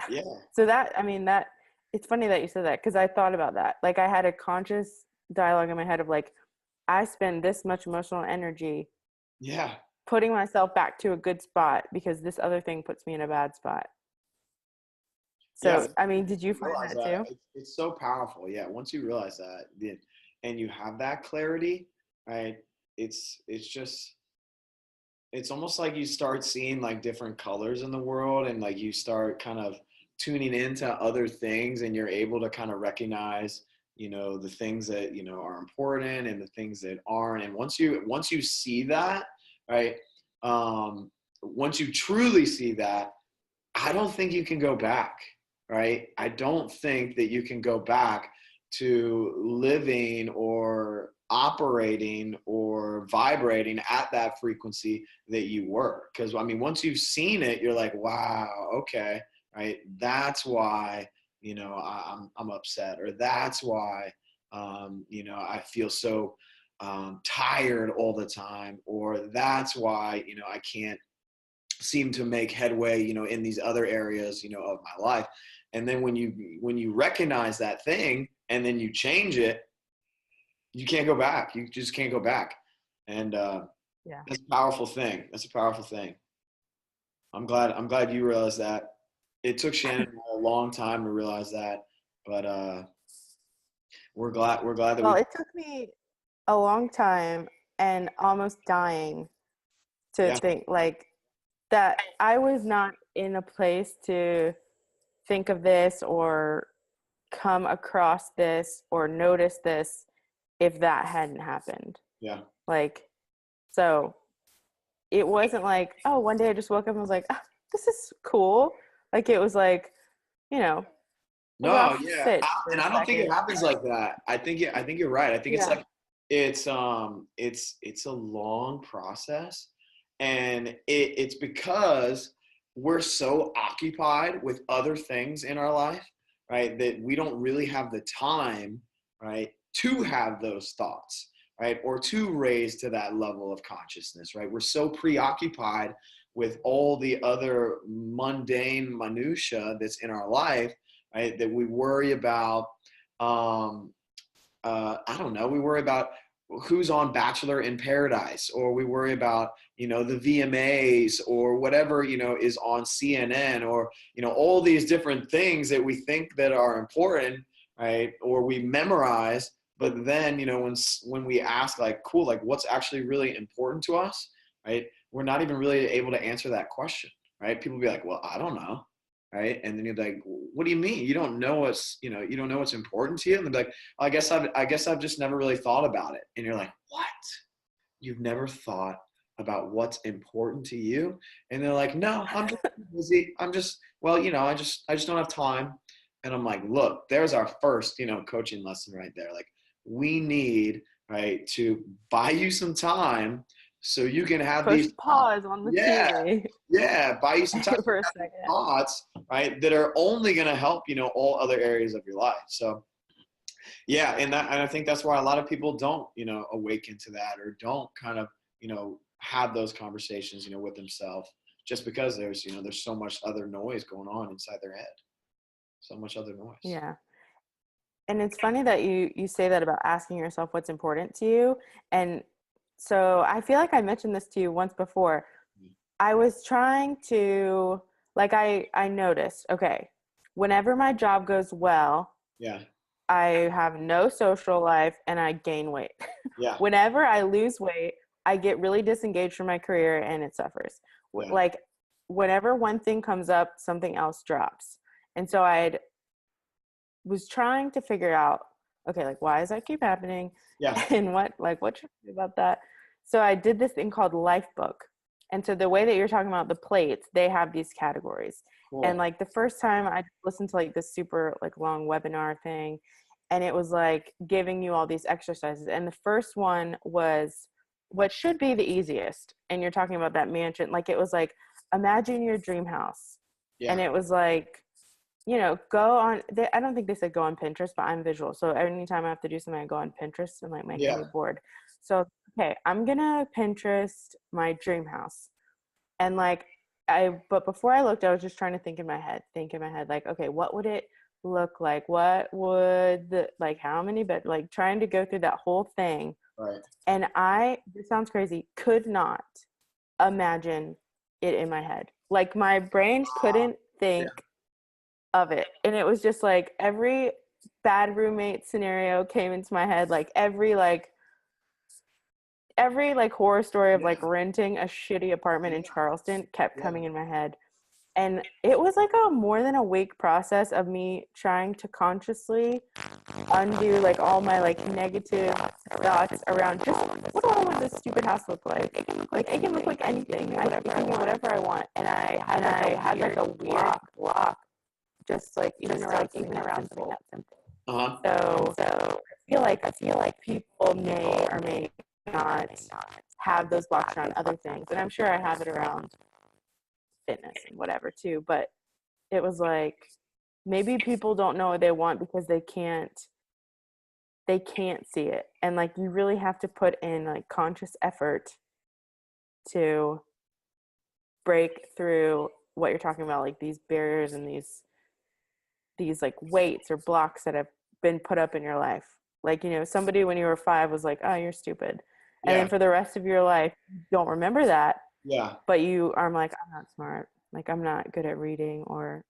Yeah. So that, I mean, that it's funny that you said that because I thought about that. Like I had a conscious dialogue in my head of like, I spend this much emotional energy Yeah. putting myself back to a good spot because this other thing puts me in a bad spot. Yeah. So, I mean, did you find Realize that that too? it's so powerful. Yeah. Once you realize that, then and you have that clarity, right? It's just it's almost like you start seeing like different colors in the world and like you start kind of tuning into other things and you're able to kind of recognize the things that are important and the things that aren't. And once you see that, right, once you truly see that, I don't think you can go back, right? I don't think that you can go back to living or operating or vibrating at that frequency that you were. Because, I mean, once you've seen it, you're like, wow, okay, right? That's why, I'm upset, or that's why, I feel so tired all the time, or that's why, I can't seem to make headway in these other areas of my life. And then when you recognize that thing and then you change it, you can't go back. You just can't go back. And Yeah. that's a powerful thing. That's a powerful thing. I'm glad you realized that. It took Shannon a long time to realize that, but we're glad that Well, we. it took me a long time and almost dying to Yeah. think like that I was not in a place to think of this or come across this or notice this if that hadn't happened. Yeah. Like, so it wasn't like, oh, one day I just woke up and was like, ah, this is cool. Like, it was like, you know, No, rough yeah, sit for and a I don't think it second. happens like that. I think you're right. I think it's Yeah. like it's a long process, and it's because we're so occupied with other things in our life, right? That we don't really have the time, right, to have those thoughts, right, or to raise to that level of consciousness, right? We're so preoccupied with all the other mundane minutia that's in our life, right? That we worry about, I don't know, we worry about who's on Bachelor in Paradise, or we worry about, the VMAs or whatever, is on CNN, or, all these different things that we think that are important, right? Or we memorize, but then, when we ask like, cool, like what's actually really important to us, right? We're not even really able to answer that question, right? People be like, well, I don't know, right? And then you're like, what do you mean? You don't know what's important to you? And they're like, I guess I've just never really thought about it. And you're like, what? You've never thought about what's important to you? And they're like, no, I'm just busy. Well, I just don't have time. And I'm like, look, there's our first, coaching lesson right there. Like, we need, right, to buy you some time so you can have Push these pause on the yeah, TV yeah, buy you some time for a to have these second. thoughts, right, that are only going to help, all other areas of your life. So Yeah, and I think that's why a lot of people don't, awaken to that, or don't kind of, have those conversations, with themselves, just because there's so much other noise going on inside their head, so much other noise. Yeah. And it's funny that you say that about asking yourself what's important to you. And so I feel like I mentioned this to you once before. I was trying to, like, I noticed, okay, whenever my job goes well, Yeah, I have no social life and I gain weight. yeah, Whenever I lose weight, I get really disengaged from my career and it suffers. yeah, Like, whenever one thing comes up, something else drops. And so I was trying to figure out, okay, like, why does that keep happening? yeah. And what should I do about that? So I did this thing called Life Book. And so the way that you're talking about the plates, they have these categories. And Cool. like the first time I listened to like this super like long webinar thing, and it was like giving you all these exercises. And the first one was what should be the easiest. And you're talking about that mansion. Like it was like, imagine your dream house. And Yeah, it was like, go on. I don't think they said go on Pinterest, but I'm visual. So anytime I have to do something, I go on Pinterest and like make a yeah, new board. So, okay, I'm going to Pinterest my dream house. And like, but before I looked, I was just trying to think in my head, like, okay, what would it look like? What would like, how many bed, like trying to go through that whole thing. right. And this sounds crazy, could not imagine it in my head. Like my brain couldn't Yeah, think of it. And it was just like every bad roommate scenario came into my head, like every like horror story of yeah, like renting a shitty apartment in yeah, Charleston kept yeah, coming in my head. And it was like a more than a week process of me trying to consciously undo like all my like negative thoughts around just what do I want this stupid house look like? Like it can look like anything. I can do whatever I want. And I had like a weird block just like even around something that simple. uh-huh. So I feel like people may or may not have those blocks around other things. And I'm sure I have it around fitness and whatever too. But it was like maybe people don't know what they want because they can't see it. And like you really have to put in like conscious effort to break through what you're talking about, like these barriers and these like weights or blocks that have been put up in your life. Like, somebody when you were 5 was like, oh, you're stupid. And then Yeah, for the rest of your life, you don't remember that, yeah. but you are like, I'm not smart. Like, I'm not good at reading or,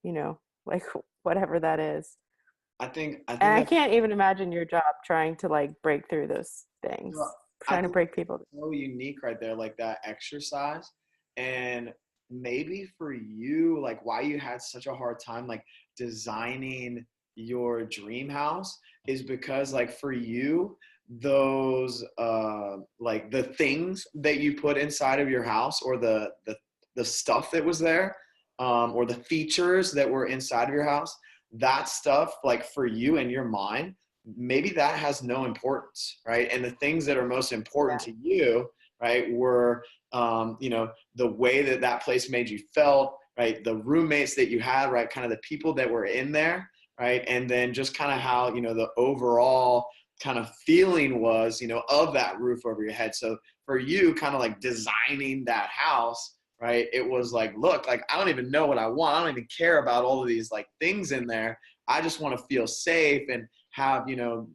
like whatever that is. I And think I that's, can't even imagine your job trying to like break through those things, I trying to think break people. so unique right there, like that exercise. And maybe for you, like why you had such a hard time like designing your dream house is because like for you, those like the things that you put inside of your house, or the stuff that was there, or the features that were inside of your house, that stuff like for you in your mind, maybe that has no importance, right? And the things that are most important Yeah. to you, right, were the way that that place made you felt, right, the roommates that you had, right, kind of the people that were in there, right, and then just kind of how the overall kind of feeling was, of that roof over your head. So for you, kind of like designing that house, right, it was like, look, like I don't even know what I want, I don't even care about all of these like things in there, I just want to feel safe and have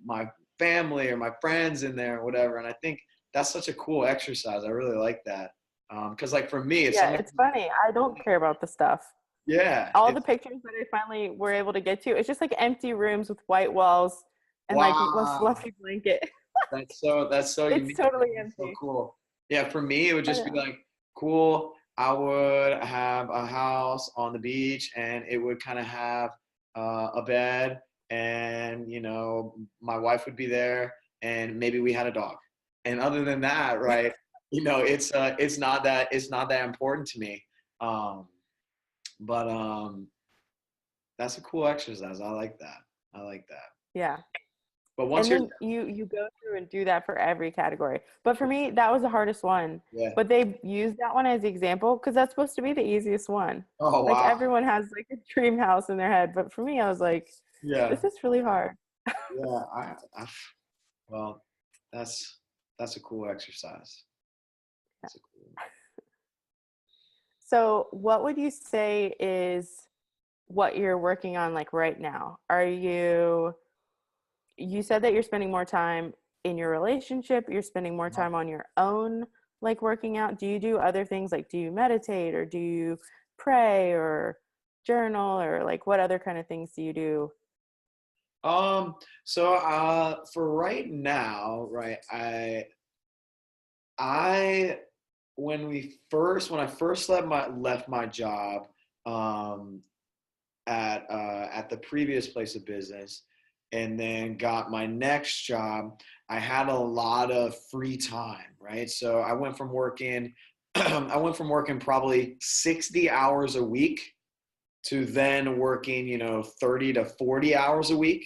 my family or my friends in there or whatever. And I think that's such a cool exercise. I really like that, because like for me it's Yeah, something. it's funny. I don't care about the stuff. Yeah, All the it's pictures that I finally were able to get to, it's just like empty rooms with white walls and like a wow, fluffy blanket. that's so It's unique, totally that's so empty. cool. Yeah, for me it would I just be know. like, cool, I would have a house on the beach, and it would kind of have a bed, and my wife would be there, and maybe we had a dog, and other than that, right, it's not that important to me. um but that's a cool exercise. I like that. I like that. Yeah. But once And you're, then you go through and do that for every category. But for me, that was the hardest one. yeah. But they used that one as the example because that's supposed to be the easiest one. Oh Like wow. everyone has like a dream house in their head, but for me, I was like, Yeah. this is really hard. Yeah, well, that's that's a cool exercise. That's a cool one. So, what would you say is what you're working on like right now? You said that you're spending more time in your relationship, you're spending more time on your own, like working out. Do you do other things? Like, do you meditate or do you pray or journal, or like what other kind of things do you do? Um, for right now, right, I when I first left my job, um at the previous place of business, and then got my next job, I had a lot of free time, right? So I went from working I went from working probably 60 hours a week to then working, 30 to 40 hours a week.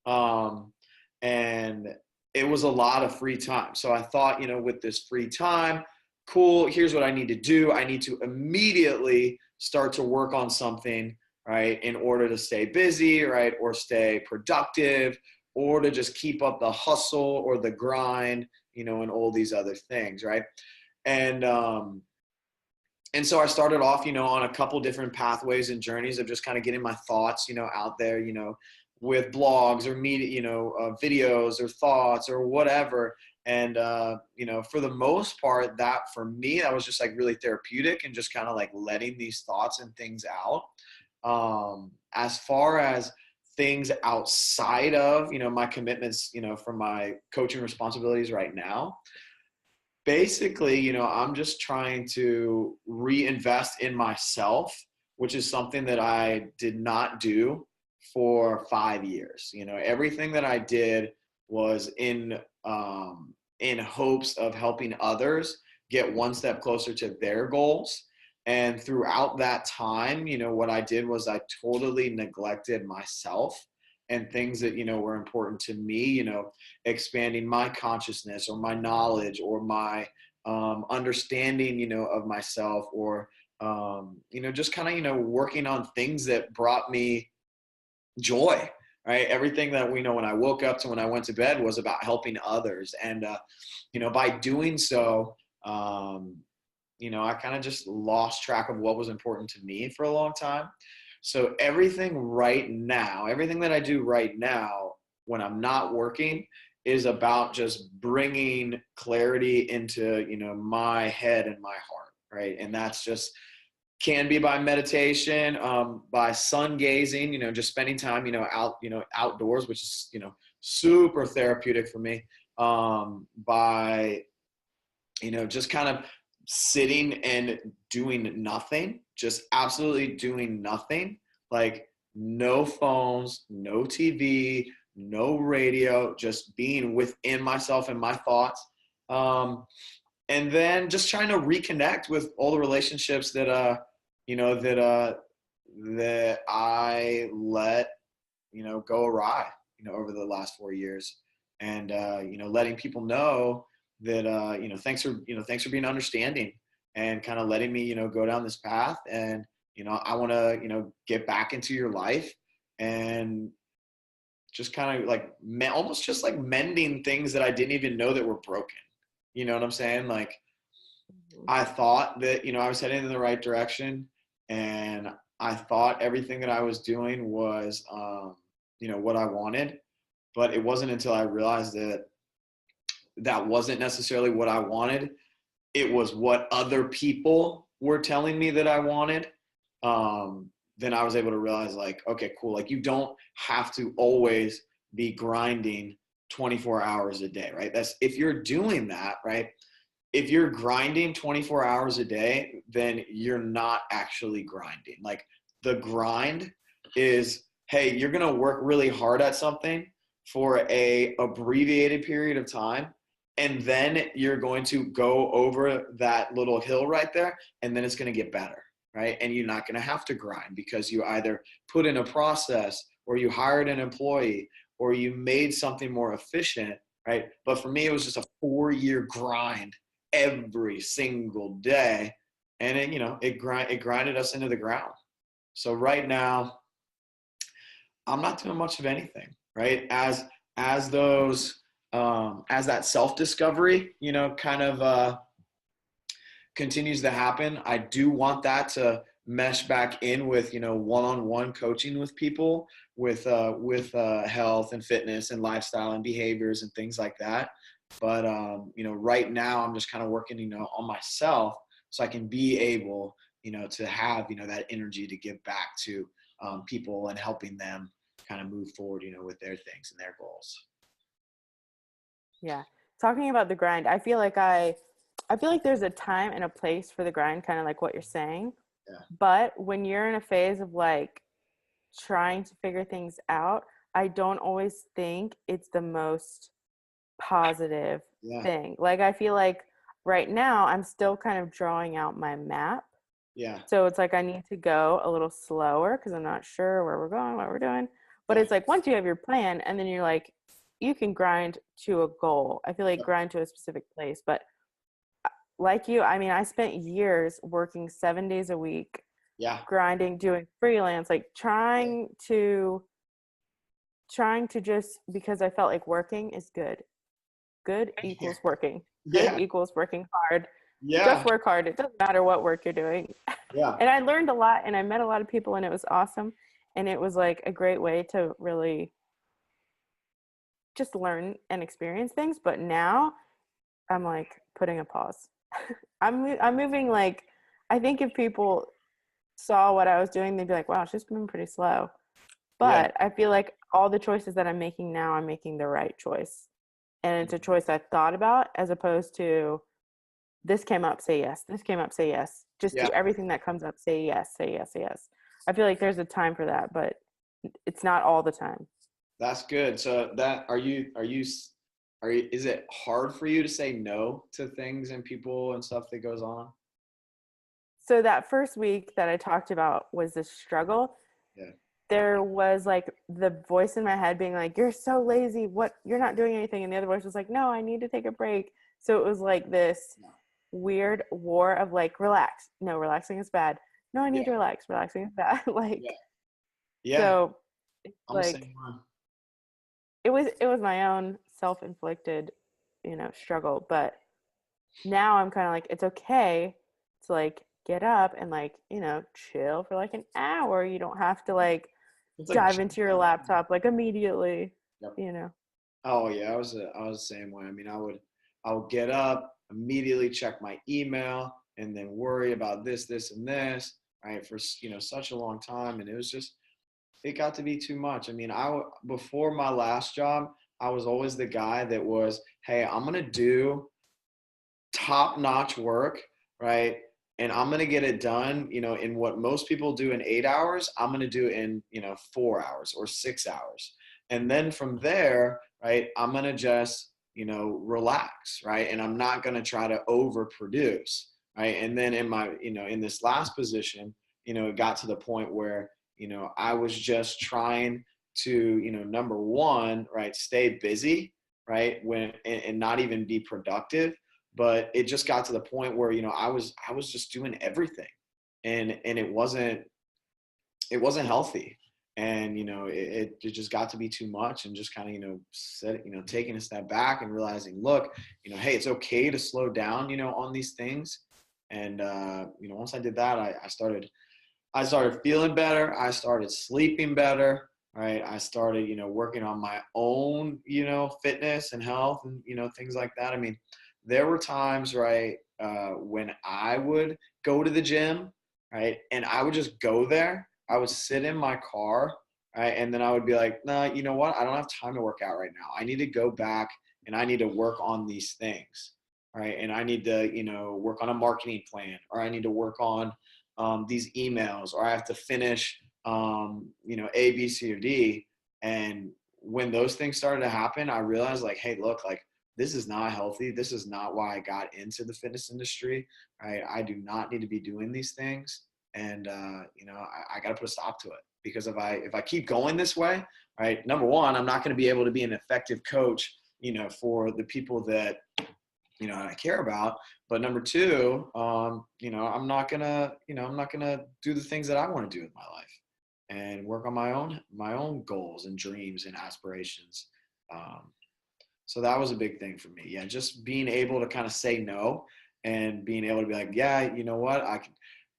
Um, and it was a lot of free time. So I thought, with this free time, cool, here's what I need to do. I need to immediately start to work on something, right, in order to stay busy, right, or stay productive, or to just keep up the hustle or the grind, and all these other things, right? And and so I started off, on a couple different pathways and journeys of just kind of getting my thoughts, out there, with blogs or media, videos or thoughts or whatever. And, for the most part, that for me, that was just like really therapeutic and just kind of like letting these thoughts and things out. As far as things outside of, my commitments, for my coaching responsibilities right now, basically, I'm just trying to reinvest in myself, which is something that I did not do for 5 years. Everything that I did was in hopes of helping others get one step closer to their goals. And throughout that time, what I did was I totally neglected myself and things that, were important to me, expanding my consciousness or my knowledge or my understanding, of myself, or, just kind of, working on things that brought me joy, right? Everything that we know when I woke up to when I went to bed was about helping others. And, by doing so, I kind of just lost track of what was important to me for a long time. So everything that I do right now when I'm not working is about just bringing clarity into, my head and my heart, right? And that's just can be by meditation, by sun gazing, just spending time, outdoors, which is, super therapeutic for me. By just kind of sitting and doing nothing, just absolutely doing nothing, like no phones, no TV, no radio, just being within myself and my thoughts. And then just trying to reconnect with all the relationships that, you know, that, uh, that I let, go awry, over the last 4 years. And, letting people know that, thanks for being understanding and kind of letting me, go down this path. And, I want to, get back into your life and just kind of like almost just like mending things that I didn't even know that were broken. You know what I'm saying? Like I thought that, I was heading in the right direction, and I thought everything that I was doing was, what I wanted. But it wasn't until I realized that that wasn't necessarily what I wanted. It was what other people were telling me that I wanted. Then I was able to realize, like, okay, cool. Like, you don't have to always be grinding 24 hours a day, right? That's if you're doing that, right? If you're grinding 24 hours a day, then you're not actually grinding. Like, the grind is, hey, you're going to work really hard at something for a abbreviated period of time, and then you're going to go over that little hill right there, and then it's going to get better, right? And you're not going to have to grind because you either put in a process, or you hired an employee, or you made something more efficient, right? But for me, it was just a 4-year grind every single day, and it grinded us into the ground. So right now, I'm not doing much of anything. right? As those, as that self-discovery, kind of continues to happen, I do want that to mesh back in with, one-on-one coaching with people with health and fitness and lifestyle and behaviors and things like that. But, right now I'm just kind of working, on myself so I can be able, to have, that energy to give back to people and helping them kind of move forward, with their things and their goals. Yeah. Talking about the grind, I feel like there's a time and a place for the grind, kind of like what you're saying. Yeah. But when you're in a phase of like trying to figure things out, I don't always think it's the most positive Yeah. thing. Like I feel like right now I'm still kind of drawing out my map. Yeah. So it's like I need to go a little slower because I'm not sure where we're going, what we're doing. But Yeah. it's like once you have your plan and then you're like, you can grind to a goal. I feel like Yeah. grind to a specific place. But like you, I mean, I spent years working 7 days a week, Yeah. grinding, doing freelance, like trying to just because I felt like working is good. Good Yeah. equals working. Good Yeah. equals working hard. Yeah. Just work hard. It doesn't matter what work you're doing. Yeah. And I learned a lot and I met a lot of people and it was awesome. And it was like a great way to really just learn and experience things. But now I'm like putting a pause. I'm moving like I think if people saw what I was doing, they'd be like, wow, she's moving pretty slow. Yeah. But I feel like all the choices that I'm making now, I'm making the right choice. And it's a choice I thought about as opposed to this came up, say yes. This came up, say yes. Just Yeah. do everything that comes up, say yes, say yes, say yes. I feel like there's a time for that, but it's not all the time. That's good. So that is it hard for you to say no to things and people and stuff that goes on? So that first week that I talked about was this struggle. Yeah. There was like the voice in my head being like, you're so lazy. What? You're not doing anything. And the other voice was like, no, I need to take a break. So it was like this weird war of like, relax. No, relaxing is bad. No, I need Yeah. to relax. Relaxing is bad. Yeah. Like, Yeah. so it's I'm the same like, one. it was my own self-inflicted, struggle. But now I'm kind of like, it's okay to like get up and like, chill for like an hour. You don't have to like It's like, dive into your laptop like immediately, yep. you know. Oh yeah, I was the same way. I mean, I would get up, immediately check my email, and then worry about this, and this, right, for such a long time, and it got to be too much. I mean, before my last job, I was always the guy that was, hey, I'm gonna do top-notch work, right? And I'm gonna get it done, in what most people do in 8 hours, I'm gonna do it in, 4 hours or 6 hours. And then from there, right, I'm gonna just, relax, right? And I'm not gonna try to overproduce, right? And then in this last position, it got to the point where, I was just trying to, number one, right, stay busy, right? And not even be productive, but it just got to the point where I was just doing everything, and it wasn't healthy, and it just got to be too much, and just kind of taking a step back and realizing, look, hey, it's okay to slow down on these things. And once I did that, I started feeling better. I started sleeping better, right? I started working on my own fitness and health, and things like that. I mean, there were times, right, when I would go to the gym, right, and I would just go there. I would sit in my car, right, and then I would be like, nah, you know what? I don't have time to work out right now. I need to go back and I need to work on these things, right? And I need to, work on a marketing plan, or I need to work on these emails, or I have to finish, A, B, C, or D. And when those things started to happen, I realized, like, hey, look, like, this is not healthy. This is not why I got into the fitness industry. Right? I do not need to be doing these things. And, I got to put a stop to it, because if I keep going this way, right, number one, I'm not going to be able to be an effective coach, for the people that, I care about. But number two, I'm not gonna do the things that I want to do with my life. and work on my own goals and dreams and aspirations. So that was a big thing for me. Yeah, just being able to kind of say no and being able to be like, yeah, you know what,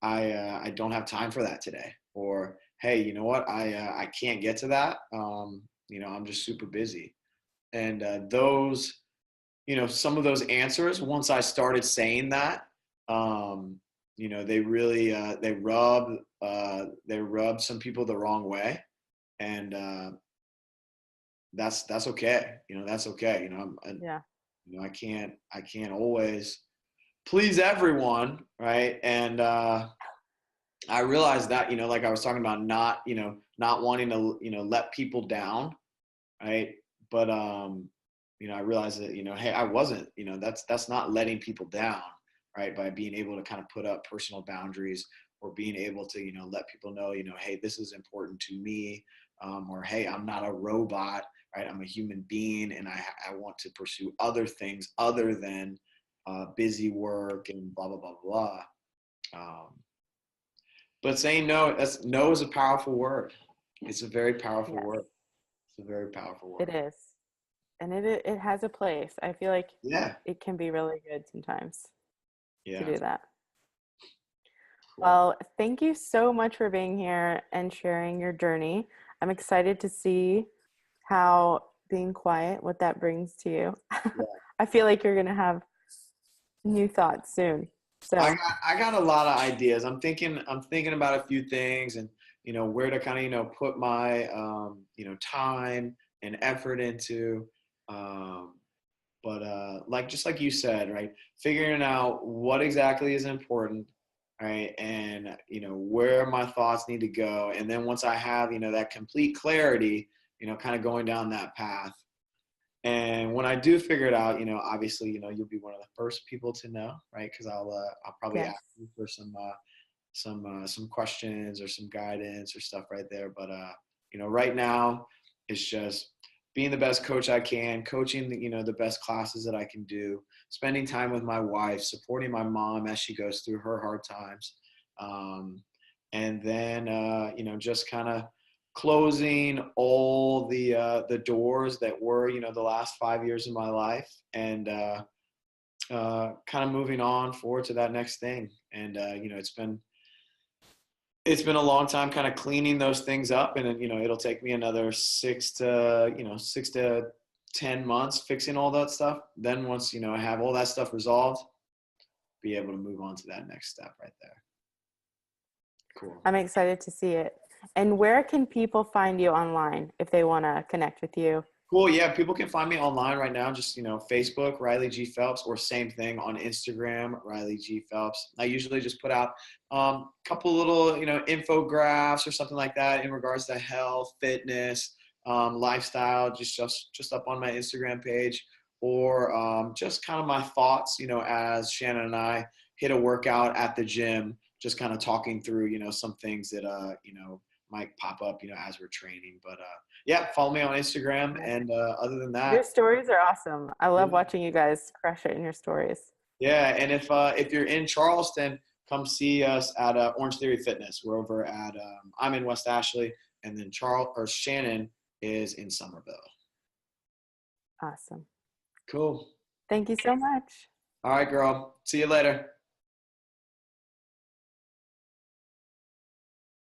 I don't have time for that today, or hey, you know what, I can't get to that. I'm just super busy. And those, some of those answers, once I started saying that, they really they rub some people the wrong way, and that's okay. That's okay. Yeah. I can't always please everyone, right? And I realized that, like I was talking about, not wanting to, let people down, right? But I realized that, hey, I wasn't, that's not letting people down, right? By being able to kind of put up personal boundaries, or being able to, let people know, hey, this is important to me, or hey, I'm not a robot, right? I'm a human being, and I want to pursue other things other than busy work and blah blah blah blah. Um, but saying no, no is a powerful word. It's a very powerful Yes, word. It's a very powerful it word. is. And it has a place. I feel like Yeah. it can be really good sometimes to Yeah. do that. Cool. Well, thank you so much for being here and sharing your journey. I'm excited to see how being quiet, what that brings to you. Yeah. I feel like you're going to have new thoughts soon. I So, got I got a lot of ideas. I'm thinking about a few things, and where to kind of put my time and effort into. Um, but like, just like you said, right, figuring out what exactly is important, right, and where my thoughts need to go, and then once I have that complete clarity, kind of going down that path. And when I do figure it out, obviously, you'll be one of the first people to know, right? Because I'll probably yes. ask you for some questions or some guidance or stuff right there. But right now, it's just being the best coach I can, coaching the best classes that I can do, spending time with my wife, supporting my mom as she goes through her hard times, um, and then just kind of closing all the doors that were the last 5 years of my life, and kind of moving on forward to that next thing. And it's been a long time kind of cleaning those things up, and it'll take me another 6 to 10 months fixing all that stuff. Then once I have all that stuff resolved, be able to move on to that next step right there. Cool. I'm excited to see it. And where can people find you online if they want to connect with you? Cool. Yeah, people can find me online right now. Just Facebook, Riley G Phelps, or same thing on Instagram, Riley G Phelps. I usually just put out a couple little infographics or something like that in regards to health, fitness, lifestyle, just up on my Instagram page, or just kind of my thoughts. As Shannon and I hit a workout at the gym, just kind of talking through some things that might pop up as we're training. But yeah, follow me on Instagram. And other than Your that, stories are awesome. I love yeah, watching you guys crush it in your stories. yeah. And if you're in Charleston, come see us at Orange Theory Fitness. We're over at I'm in West Ashley, and then Shannon is in Somerville. Awesome. Cool. Thank you so much. All right, girl. See you later.